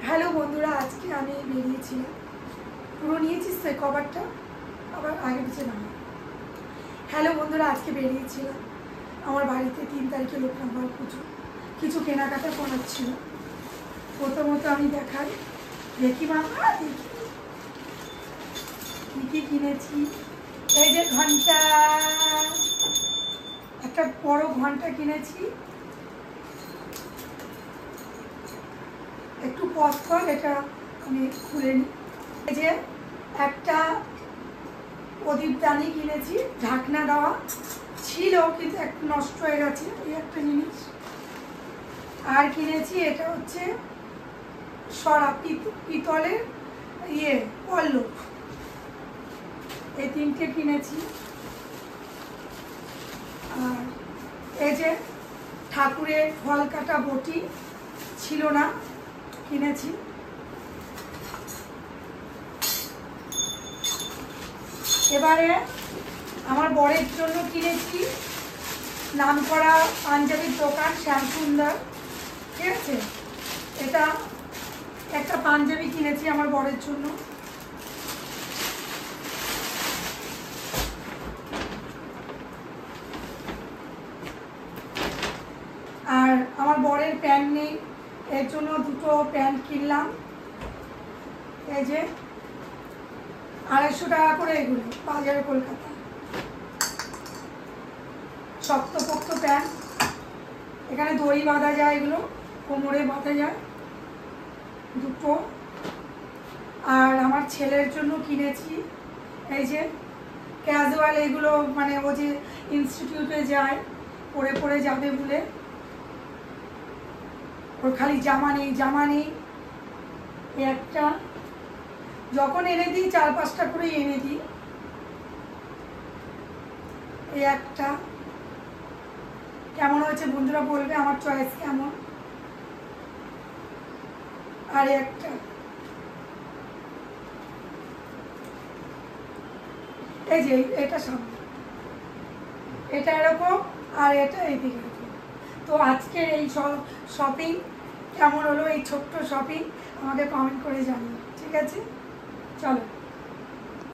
Hello বন্ধুরা, আজকে আমি বেরিয়েছিলাম। পুরো নিয়েছিস তো কভারটা, আবার আগে পিছিয়ে নামা। হ্যালো বন্ধুরা, আজকে বেরিয়েছিলাম। আমার বাড়িতে 3 তারিখে লোক নাম্বার পুজো, কিছু কেনাকাটা করার ছিল। প্রথমত আমি দেখাই, দেখি মামা দেখি কী কিনেছি। এই যে ঘন্টা, একটা বড় ঘন্টা কিনেছি। একটু পর এটা আমি খুলে নিই। এই যে একটা প্রদীপদানি কিনেছি, ঢাকনা দেওয়া ছিল কিন্তু একটু নষ্ট হয়ে গেছে, এই একটা জিনিস। আর কিনেছি এটা হচ্ছে সরা পিতলের পল্লব, এই 3টে কিনেছি। আর এই যে ঠাকুরের ফল কাটা বটি ছিল না, কিনেছি। এবারে আমার বরের জন্য কিনেছি নামকরা পাঞ্জাবির দোকান শ্যামসুন্দর, ঠিক আছে। এটা একটা পাঞ্জাবি কিনেছি আমার বরের জন্য। আর আমার বরের প্যান্ট নেই, এর জন্য 2টো প্যান্ট কিনলাম। এই যে 250 টাকা করে, এগুলো বাজারে কলকাতা। শক্তপোক্ত প্যান্ট, এখানে দড়ি বাঁধা যায়, এগুলো কোমরে বাঁধা যায় 2টো। আর আমার ছেলের জন্য কিনেছি এই যে ক্যাজুয়াল, এগুলো মানে ও যে ইনস্টিটিউটে যায়, পরে যাবে বলে, ওর খালি জামা নেই। একটা যখন এনে দিই 4-5টা করে এনে দিই। এই একটা কেমন হয়েছে বন্ধুরা বলবে, আমার চয়েস কেমন। আর একটা এই যে এটা সামনে, এটা এরকম, আর এটা এইদিকে এরকম। তো আজকের এই শপিং কেমন হলো, এই ছোট্ট শপিং আমাকে কমেন্ট করে জানিও, ঠিক আছে। চলো।